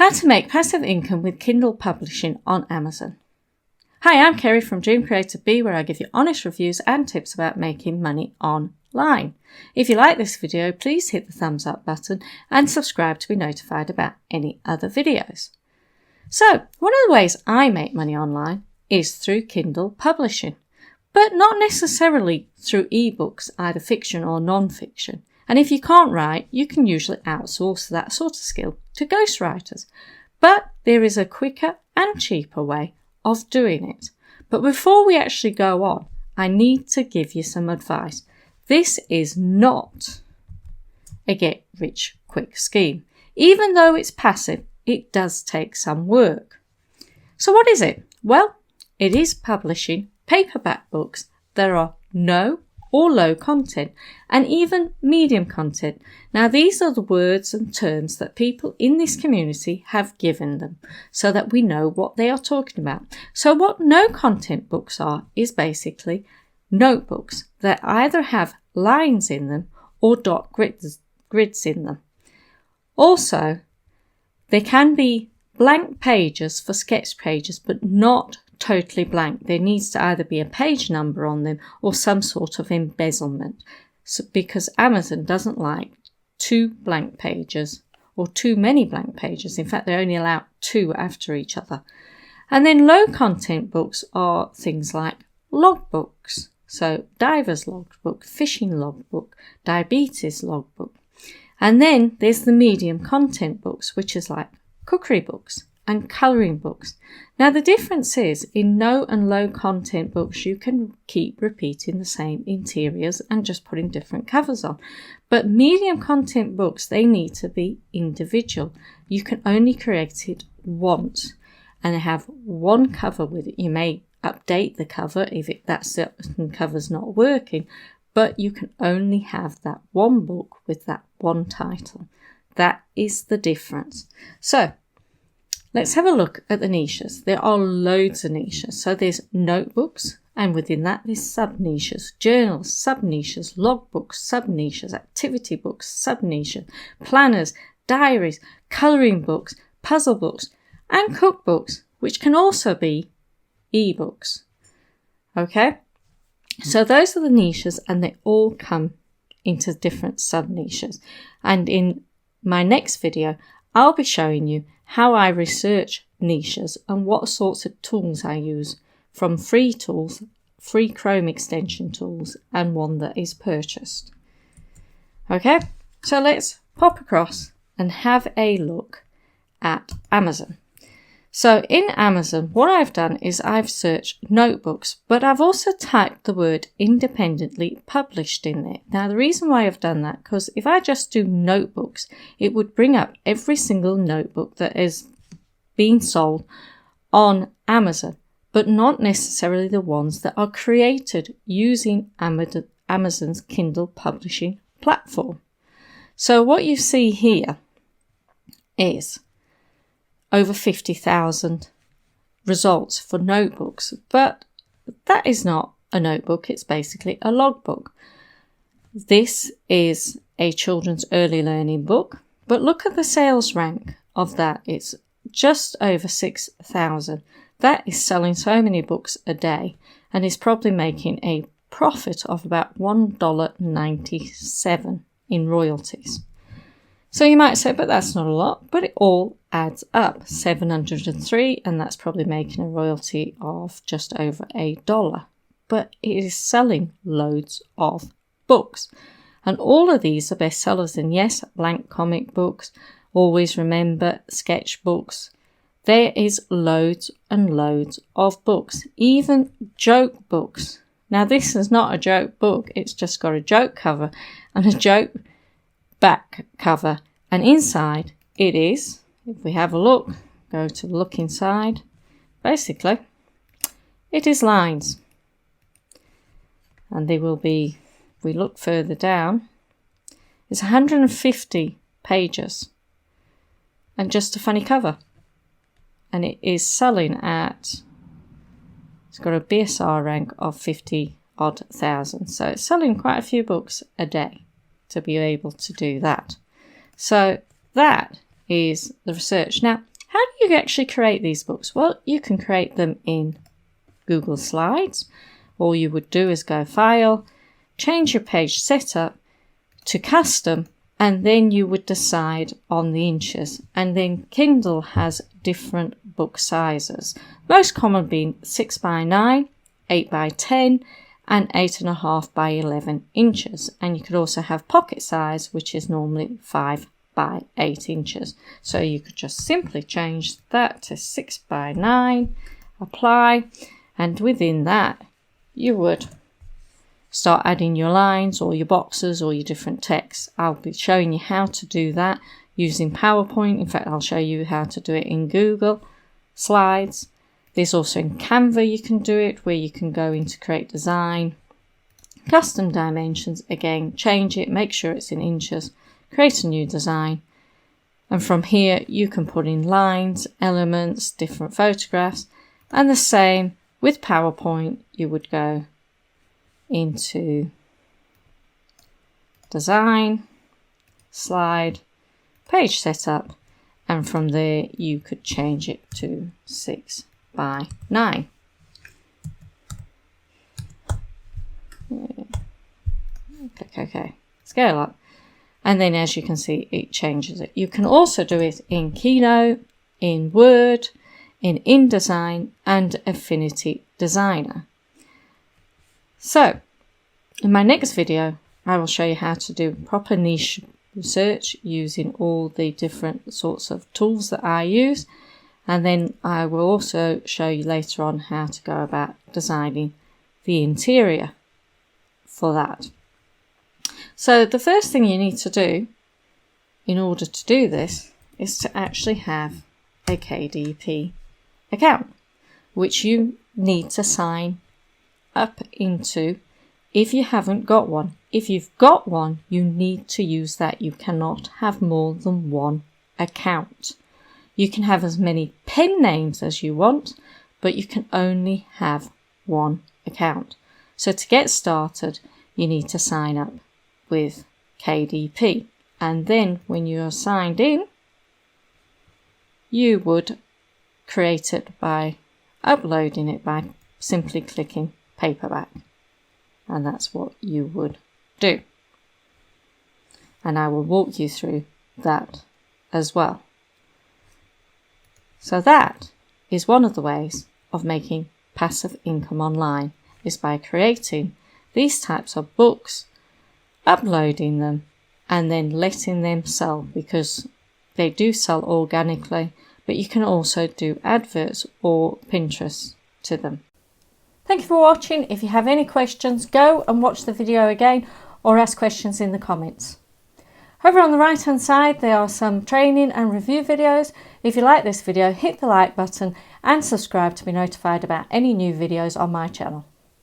How to make passive income with Kindle publishing on Amazon. Hi, I'm Kerry from Dream Creator Bee, where I give you honest reviews and tips about making money online. If you like this video, please hit the thumbs up button and subscribe to be notified about any other videos. So, one of the ways I make money online is through Kindle publishing, but not necessarily through ebooks, either fiction or non-fiction. And if you can't write, you can usually outsource that sort of skill to ghostwriters. But there is a quicker and cheaper way of doing it. But before we actually go on, I need to give you some advice. This is not a get-rich-quick scheme. Even though it's passive, it does take some work. So what is it? Well, it is publishing paperback books that are no or low content, and even medium content. Now, these are the words and terms that people in this community have given them so that we know what they are talking about. So what no content books are is basically notebooks that either have lines in them or dot grids in them. Also, they can be blank pages for sketch pages, but not totally blank. There needs to either be a page number on them or some sort of embezzlement, because Amazon doesn't like two blank pages or too many blank pages. In fact, they only allow two after each other. And then low content books are things like logbooks. So diver's logbook, fishing logbook, diabetes logbook. And then there's the medium content books, which is like cookery books and colouring books. Now, the difference is in no and low content books, you can keep repeating the same interiors and just putting different covers on. But medium content books, they need to be individual. You can only create it once and have one cover with it. You may update the cover if that certain cover's not working, but you can only have that one book with that one title. That is the difference. So, let's have a look at the niches. There are loads of niches. So there's notebooks, and within that there's sub-niches, journals, sub-niches, logbooks, sub-niches, activity books, sub-niches, planners, diaries, colouring books, puzzle books, and cookbooks, which can also be ebooks. Okay? So those are the niches, and they all come into different sub-niches. And in my next video, I'll be showing you how I research niches and what sorts of tools I use, from free tools, free Chrome extension tools, and one that is purchased. Okay, so let's pop across and have a look at Amazon. So in Amazon, what I've done is I've searched notebooks, but I've also typed the word independently published in there. Now, the reason why I've done that, because if I just do notebooks, it would bring up every single notebook that is being sold on Amazon, but not necessarily the ones that are created using Amazon's Kindle publishing platform. So what you see here is over 50,000 results for notebooks, but that is not a notebook, it's basically a logbook. This is a children's early learning book, but look at the sales rank of that. It's just over 6,000. That is selling so many books a day and is probably making a profit of about $1.97 in royalties. So you might say, but that's not a lot, but it all adds up. 703, and that's probably making a royalty of just over $1. But it is selling loads of books. And all of these are bestsellers. And yes, blank comic books, always remember sketchbooks. There is loads and loads of books, even joke books. Now, this is not a joke book. It's just got a joke cover and a joke back cover, and inside it is, if we have a look, go to look inside, basically it is lines, and they will be, if we look further down, it's 150 pages and just a funny cover, and it is selling at, it's got a BSR rank of 50 odd thousand, so it's selling quite a few books a day to be able to do that. So that is the research. Now, How do you actually create these books? Well, you can create them in Google Slides. All you would do is go File, change your page setup to Custom, and then you would decide on the inches. And then Kindle has different book sizes, most common being 6 by 9, 8 by 10, and 8.5 by 11 inches. And you could also have pocket size, which is normally 5 by 8 inches. So you could just simply change that to 6 by 9, apply, and within that you would start adding your lines or your boxes or your different text. I'll be showing you how to do that using PowerPoint. In fact, I'll show you how to do it in Google Slides. There's also in Canva you can do it, where you can go into Create Design, Custom Dimensions, again, change it, make sure it's in inches, create a new design. And from here you can put in lines, elements, different photographs, and the same with PowerPoint. You would go into Design, Slide, Page Setup, and from there you could change it to 6 by 9. Click OK, scale up, and then as you can see it changes it. You can also do it in Keynote, in Word, in InDesign, and Affinity Designer. So in my next video I will show you how to do proper niche research using all the different sorts of tools that I use. And then I will also show you later on how to go about designing the interior for that. So the first thing you need to do in order to do this is to actually have a KDP account, which you need to sign up into if you haven't got one. If you've got one, you need to use that. You cannot have more than one account. You can have as many pen names as you want, but you can only have one account. So to get started, you need to sign up with KDP. And then when you are signed in, you would create it by uploading it by simply clicking paperback. And that's what you would do. And I will walk you through that as well. So that is one of the ways of making passive income online, is by creating these types of books, uploading them, and then letting them sell, because they do sell organically, but you can also do adverts or Pinterest to them. Thank you for watching. If you have any questions, go and watch the video again or ask questions in the comments. Over on the right hand side there are some training and review videos. If you like this video, hit the like button and subscribe to be notified about any new videos on my channel.